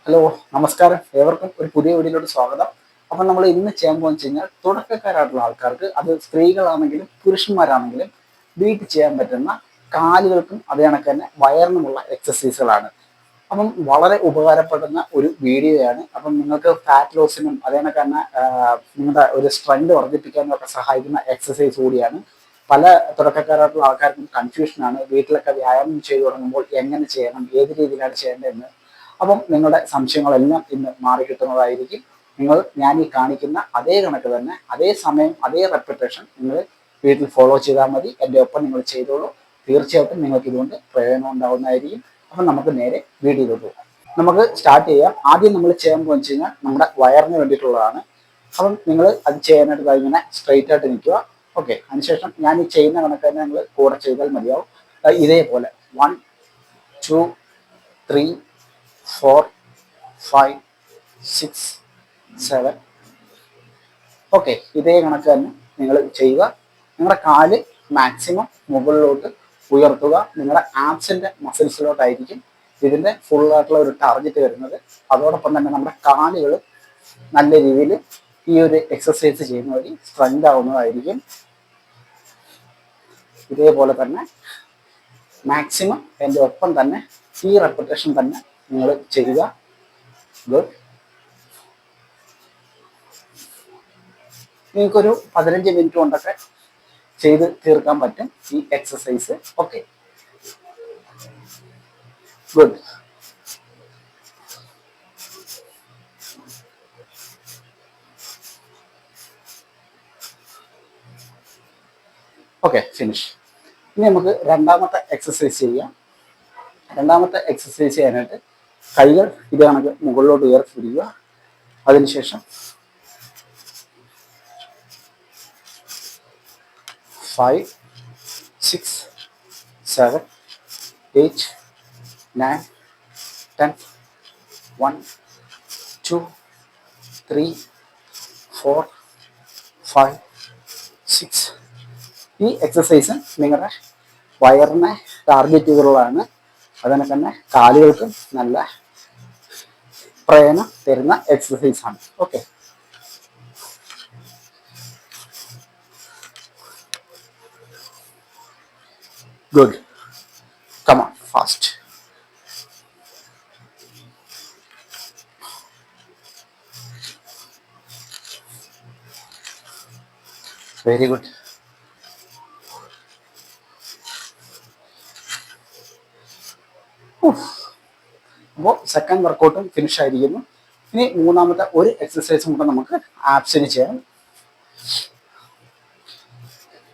Hello, നമസ്കാരം. ഏവർക്കും ഒരു പുതിയ വീഡിയോയിലോട്ട് സ്വാഗതം. അപ്പം നമ്മൾ ഇന്ന് ചെയ്യാൻ പോകുന്നത് വെച്ച് കഴിഞ്ഞാൽ തുടക്കക്കാരായിട്ടുള്ള ആൾക്കാർക്ക്, അത് സ്ത്രീകളാണെങ്കിലും പുരുഷന്മാരാണെങ്കിലും വീട്ടിൽ ചെയ്യാൻ പറ്റുന്ന കാലുകൾക്കും അതേ കണക്ക് തന്നെ വയറിനുമുള്ള എക്സസൈസുകളാണ്. അപ്പം വളരെ ഉപകാരപ്പെടുന്ന ഒരു വീഡിയോയാണ്. അപ്പം നിങ്ങൾക്ക് ഫാറ്റ് ലോസിനും അതേ കണക്ക് തന്നെ നിങ്ങളുടെ ഒരു സ്ട്രെങ്ത് വർദ്ധിപ്പിക്കാനും ഒക്കെ സഹായിക്കുന്ന എക്സസൈസ് കൂടിയാണ്. പല തുടക്കക്കാരായിട്ടുള്ള ആൾക്കാർക്കും കൺഫ്യൂഷനാണ്, വീട്ടിലൊക്കെ വ്യായാമം ചെയ്തു തുടങ്ങുമ്പോൾ എങ്ങനെ ചെയ്യണം, ഏത് രീതിയിലാണ് ചെയ്യേണ്ടതെന്ന്. അപ്പം നിങ്ങളുടെ സംശയങ്ങളെല്ലാം ഇന്ന് മാറിക്കിട്ടുന്നതായിരിക്കും. ഞാൻ ഈ കാണിക്കുന്ന അതേ കണക്ക് തന്നെ, അതേ സമയം, അതേ റെപ്പിറ്റേഷൻ നിങ്ങൾ വീട്ടിൽ ഫോളോ ചെയ്താൽ മതി. എൻ്റെ ഒപ്പം നിങ്ങൾ ചെയ്തോളൂ. തീർച്ചയായിട്ടും നിങ്ങൾക്ക് ഇതുകൊണ്ട് പ്രയോജനം ഉണ്ടാവുന്നതായിരിക്കും. അപ്പം നമുക്ക് നേരെ വീഡിയോയിലോട്ട് പോകാം. നമുക്ക് സ്റ്റാർട്ട് ചെയ്യാം. ആദ്യം നമ്മൾ ചെയ്യാൻ പോകുന്നത് വെച്ച് കഴിഞ്ഞാൽ നമ്മുടെ വയറിന് വേണ്ടിയിട്ടുള്ളതാണ്. അപ്പം നിങ്ങൾ അത് ചെയ്യാനായിട്ട് ഇങ്ങനെ സ്ട്രെയിറ്റ് ആയിട്ട് നിൽക്കുക. ഓക്കെ, അതിനുശേഷം ഞാൻ ഈ ചെയ്യുന്ന കണക്ക് തന്നെ നിങ്ങൾ കൂടെ ചെയ്താൽ മതിയാവും. ഇതേപോലെ 1, 2, 3, 4, 5, 6, 7. ഓക്കെ, ഇതേ കണക്ക് തന്നെ നിങ്ങൾ ചെയ്യുക. നിങ്ങളുടെ കാല് മാക്സിമം മുകളിലോട്ട് ഉയർത്തുക. നിങ്ങളുടെ ആബ്സിന്റെ മസിൽസിലോട്ടായിരിക്കും ഇതിന്റെ ഫുൾ ആയിട്ടുള്ള ഒരു ടാർഗറ്റ് വരുന്നത്. അതോടൊപ്പം തന്നെ നമ്മുടെ കാലുകൾ നല്ല രീതിയിൽ ഈ ഒരു എക്സസൈസ് ചെയ്യുന്ന വഴി സ്ട്രെങ്ത് ആവുന്നതായിരിക്കും. ഇതേപോലെ തന്നെ മാക്സിമം എൻ്റെ ഒപ്പം തന്നെ ഈ റെപ്പിറ്റേഷൻ തന്നെ നിങ്ങൾ ചെയ്യുക. ഗുഡ്. നിങ്ങൾക്കൊരു 15 മിനിറ്റ് കൊണ്ടൊക്കെ ചെയ്ത് തീർക്കാൻ പറ്റും ഈ exercise. Okay, good. Okay, finish. ഇനി നമുക്ക് രണ്ടാമത്തെ എക്സസൈസ് ചെയ്യാം. രണ്ടാമത്തെ എക്സസൈസ് ചെയ്യാനായിട്ട് കൈകൾ ഇത് കണക്ക് മുകളിലോട്ട് ഉയർത്തി പിടിക്കുക. അതിനുശേഷം 5, 6, 7, 8, 9, 10, 1, 2, 3, 4, 5, 6. ഈ എക്സസൈസ് നിങ്ങളുടെ വയറിനെ ടാർഗറ്റ് ചെയ്തുള്ളതാണ്. അതുപോലെ തന്നെ കാലുകൾക്കും നല്ല പ്രയോജനം തരുന്ന എക്സസൈസ് ആണ്. Okay, good. Come on, fast. Very good. അപ്പോൾ സെക്കൻഡ് വർക്കൗട്ടും ഫിനിഷ് ആയിരിക്കുന്നു. ഇനി മൂന്നാമത്തെ ഒരു എക്സസൈസും കൂടെ നമുക്ക് ആപ്സിന് ചെയ്യാം.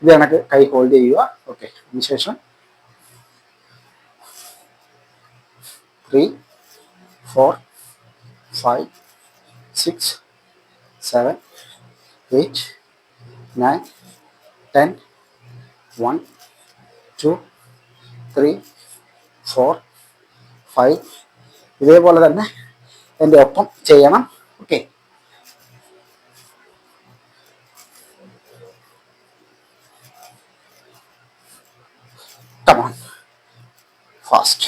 ഇത് കണക്ക് കൈ ഹോൾഡ് ചെയ്യുക. ഓക്കെ, അതിനുശേഷം 3, 4, 5, 6, 7, 8, 9, 10, 1, 2, 3, 4, 5. ഇതേപോലെ തന്നെ എൻ്റെ ഒപ്പം ചെയ്യണം. Okay, come on, fast.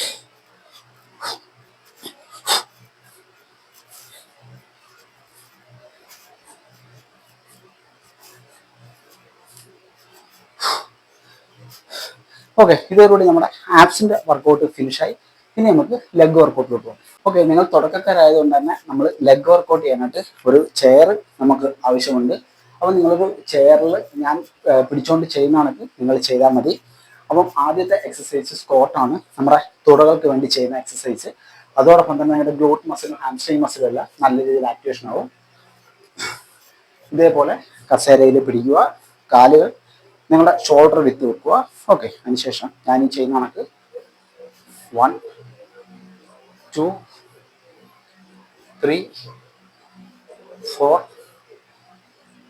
Okay, ഇതോടുകൂടി നമ്മുടെ ആപ്സിന്റെ വർക്കൗട്ട് ഫിനിഷായി. ഇനി നമുക്ക് ലെഗ് വർക്കൗട്ടിലോട്ട് പോകാം. ഓക്കെ, നിങ്ങൾ തുടക്കക്കാരായതുകൊണ്ട് തന്നെ നമ്മൾ ലെഗ് വർക്കൗട്ട് ചെയ്യാനായിട്ട് ഒരു ചെയർ നമുക്ക് ആവശ്യമുണ്ട്. അപ്പോൾ നിങ്ങളൊരു ചെയറിൽ ഞാൻ പിടിച്ചുകൊണ്ട് ചെയ്യുന്ന കണക്ക് നിങ്ങൾ ചെയ്താൽ മതി. അപ്പം ആദ്യത്തെ എക്സസൈസ് സ്ക്വാട്ടാണ്, നമ്മുടെ തുടകൾക്ക് വേണ്ടി ചെയ്യുന്ന എക്സസൈസ്. അതോടൊപ്പം തന്നെ നിങ്ങളുടെ ഗ്ലൂട്ട് മസിലും ഹാംസ്ട്രിങ് മസിലും എല്ലാം നല്ല രീതിയിൽ ആക്ടിവേഷൻ ആവും. ഇതേപോലെ കസേരയിൽ പിടിക്കുക, കാലുകൾ നിങ്ങളുടെ ഷോൾഡർ വിത്ത് വെക്കുക. ഓക്കെ, അതിനുശേഷം ഞാൻ ഈ ചെയ്യുന്ന കണക്ക് 1, 2, 3, 4,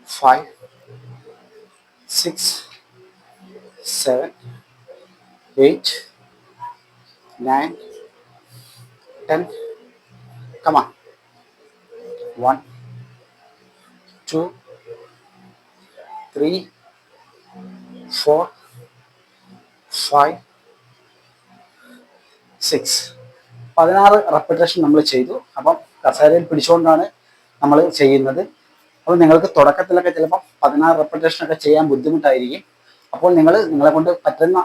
5, 6, 7, 8, 9, 10. Come on. 1, 2, 3, 4, 5, 6. 16 റെപ്പിറ്റേഷൻ നമ്മൾ ചെയ്തു. അപ്പം കസേരയിൽ പിടിച്ചുകൊണ്ടാണ് നമ്മൾ ചെയ്യുന്നത്. അപ്പോൾ നിങ്ങൾക്ക് തുടക്കത്തിലൊക്കെ ചിലപ്പോൾ 16 റെപ്പിറ്റേഷൻ ഒക്കെ ചെയ്യാൻ ബുദ്ധിമുട്ടായിരിക്കും. അപ്പോൾ നിങ്ങളെ കൊണ്ട് പറ്റുന്ന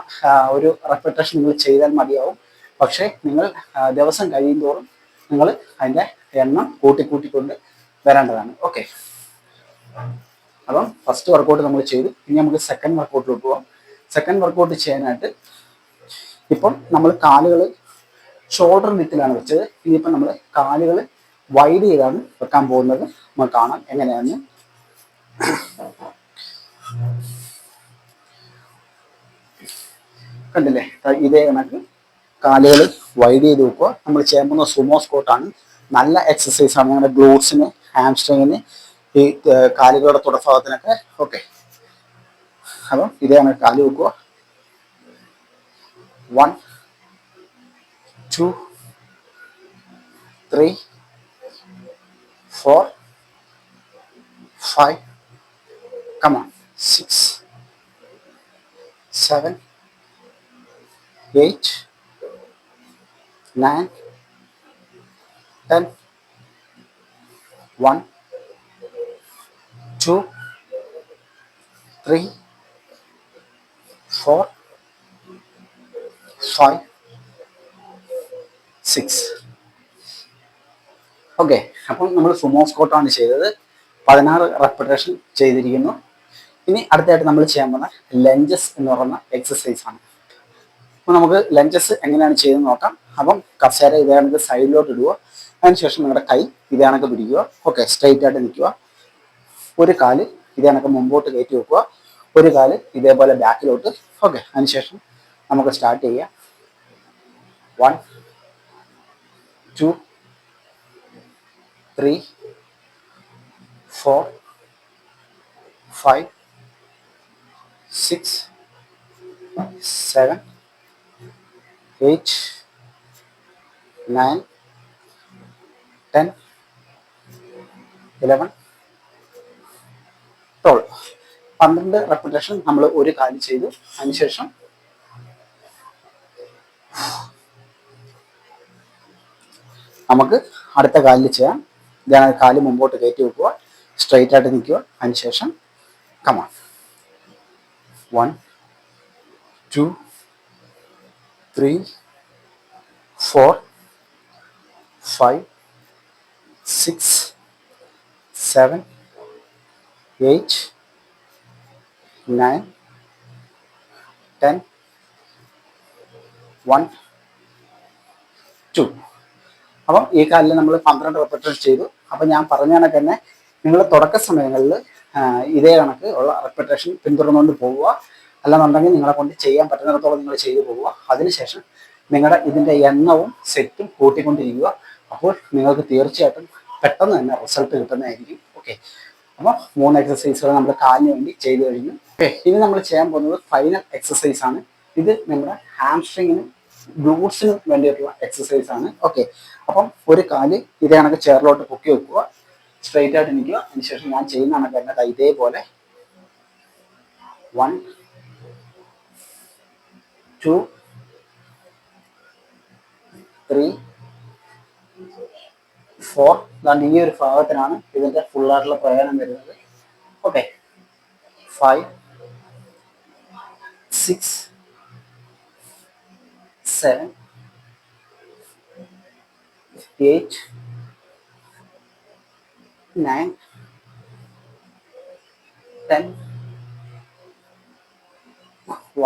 ഒരു റെപ്പിറ്റേഷൻ നിങ്ങൾ ചെയ്താൽ മതിയാവും. പക്ഷേ നിങ്ങൾ ദിവസം കഴിയുന്തോറും നിങ്ങൾ അതിൻ്റെ എണ്ണം കൂട്ടിക്കൊണ്ട് വരേണ്ടതാണ്. ഓക്കെ, അപ്പം ഫസ്റ്റ് വർക്കൗട്ട് നമ്മൾ ചെയ്തു. ഇനി നമുക്ക് സെക്കൻഡ് വർക്കൗട്ടിലോട്ട് പോകാം. സെക്കൻഡ് വർക്കൗട്ട് ചെയ്യാനായിട്ട് ഇപ്പം നമ്മൾ കാലുകൾ ഷോൾഡർ വിത്തിലാണ് വെച്ചത്. ഇനിയിപ്പം നമ്മൾ കാലുകൾ വൈഡ് ചെയ്താണ് വെക്കാൻ പോകുന്നത്. നമുക്ക് കാണാം എങ്ങനെയാണെന്ന്. കണ്ടില്ലേ, ഇതേ കണക്ക് കാലുകൾ വൈഡ് ചെയ്ത് വെക്കുക. നമ്മൾ ചെയ്യാൻ പോകുന്ന സുമോ സ്ക്വാട്ടാണ്. നല്ല എക്സസൈസ് ആണ് നിങ്ങളുടെ ഗ്ലൂട്സിന്, ഹാംസ്ട്രിങ്ങിന്, ഈ കാലുകളുടെ തുടഭാഗത്തിനൊക്കെ. ഓക്കെ, അപ്പം ഇതേ കണക്ക് കാല് വെക്കുക. 1 2 3 4 5 come on 6 7 8 9 10 1 2 3 4 5 6. ഓക്കെ, അപ്പം നമ്മൾ സുമോ സ്ക്വാട്ടാണ് ചെയ്തത്. 16 റെപ്പിറ്റേഷൻ ചെയ്തിരിക്കുന്നു. ഇനി അടുത്തായിട്ട് നമ്മൾ ചെയ്യാൻ പോകുന്ന ലഞ്ചസ് എന്ന് പറയുന്ന എക്സസൈസ് ആണ്. അപ്പോൾ നമുക്ക് ലഞ്ചസ് എങ്ങനെയാണ് ചെയ്തെന്ന് നോക്കാം. അപ്പം കസേര ഇതേ കണക്ക് സൈഡിലോട്ട് ഇടുക. അതിനുശേഷം നിങ്ങളുടെ കൈ ഇതേ കണക്ക് പിടിക്കുക. ഓക്കെ, സ്ട്രെയിറ്റ് ആയിട്ട് നിൽക്കുക. ഒരു കാല് ഇതേ കണക്ക് മുമ്പോട്ട് കയറ്റി വെക്കുക. ഒരു കാല് ഇതേപോലെ ബാക്കിലോട്ട്. ഓക്കെ, അതിനുശേഷം നമുക്ക് സ്റ്റാർട്ട് ചെയ്യാം. 1 2 3 4 5 6 7 8 9 10 11 12. 12 റെപ്പിറ്റേഷൻ നമ്മൾ ഒരു കാല് ചെയ്തു. അതിനുശേഷം നമുക്ക് അടുത്ത കാലിൽ ചെയ്യാം. ഇതാണ് കാല് മുമ്പോട്ട് കയറ്റി വെക്കുക. സ്ട്രെയിറ്റ് ആയിട്ട് നിൽക്കുക. അതിനുശേഷം കമാൺ 1 2 3 4 5 6 7 8 9 10 1 2. അപ്പം ഈ കാലിൽ നമ്മൾ 12 റെപ്പിറ്റേഷൻ ചെയ്തു. അപ്പം ഞാൻ പറഞ്ഞ കണക്ക് തന്നെ നിങ്ങൾ തുടക്ക സമയങ്ങളിൽ ഇതേ കണക്ക് ഉള്ള റെപ്പിറ്റേഷൻ പിന്തുടർന്നുകൊണ്ട് പോവുക. അല്ലാന്നുണ്ടെങ്കിൽ നിങ്ങളെ കൊണ്ട് ചെയ്യാൻ പറ്റുന്നിടത്തോളം നിങ്ങൾ ചെയ്തു പോവുക. അതിനുശേഷം നിങ്ങളുടെ ഇതിൻ്റെ എണ്ണവും സെറ്റും കൂട്ടിക്കൊണ്ടിരിക്കുക. അപ്പോൾ നിങ്ങൾക്ക് തീർച്ചയായിട്ടും പെട്ടെന്ന് തന്നെ റിസൾട്ട് കിട്ടുന്നതായിരിക്കും. ഓക്കെ, അപ്പോൾ 3 എക്സസൈസുകൾ നമ്മൾ കാലിന് വേണ്ടി ചെയ്തു കഴിഞ്ഞു. ഓക്കെ, ഇനി നമ്മൾ ചെയ്യാൻ പോകുന്നത് ഫൈനൽ എക്സസൈസ് ആണ്. ഇത് നമ്മുടെ ഹാംസ്ട്രിങ്ങിനും ഗ്ലൂട്സിനും വേണ്ടിയിട്ടുള്ള എക്സസൈസ് ആണ്. ഓക്കെ, അപ്പം ഒരു കാല് ഇതേ കണക്ക് ചെയറിലോട്ട് പൊക്കി വെക്കുക. സ്ട്രെയിറ്റ് ആയിട്ട് നിൽക്കുക. അതിനുശേഷം ഞാൻ ചെയ്യുന്ന കണക്ക് തന്നെ ഇതേപോലെ 1 2 3 4. അതാണ് ഈ ഒരു ഭാഗത്തിനാണ് ഇതിന്റെ ഫുള്ളായിട്ടുള്ള പ്രയോജനം വരുന്നത്. ഓക്കെ, 5 6 7 8 9 10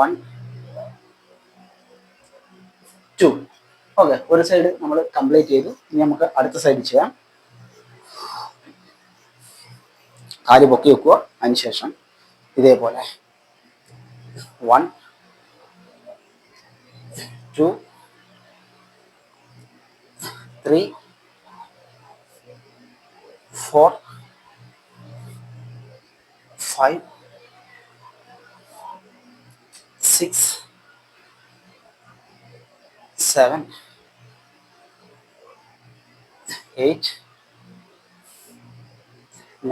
1 2. ഓക്കെ, ഒരു സൈഡ് നമ്മൾ കംപ്ലീറ്റ് ചെയ്തു. ഇനി നമുക്ക് അടുത്ത സൈഡ് ചെയ്യാം. കാല് പൊക്കി വെക്കുക. അതിനുശേഷം ഇതേപോലെ 1 2 3 4 5 6 7 8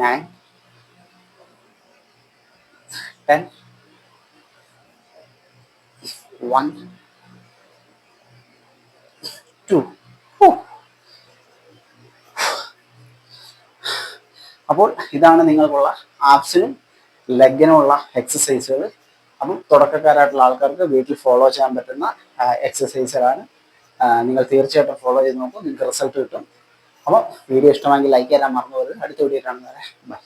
9 10 1 2. അപ്പോൾ ഇതാണ് നിങ്ങൾക്കുള്ള ആപ്സിനും ലെഗിനുമുള്ള എക്സസൈസുകൾ. അപ്പം തുടക്കക്കാരായിട്ടുള്ള ആൾക്കാർക്ക് വീട്ടിൽ ഫോളോ ചെയ്യാൻ പറ്റുന്ന എക്സസൈസുകളാണ്. നിങ്ങൾ തീർച്ചയായിട്ടും ഫോളോ ചെയ്ത് നോക്കും, നിങ്ങൾക്ക് റിസൾട്ട് കിട്ടും. അപ്പോൾ വീഡിയോ ഇഷ്ടമെങ്കിൽ ലൈക്ക് ചെയ്യാൻ മറന്നു പോകരുത്. അടുത്ത വീഡിയോ കാണുന്നവരെ ബൈ.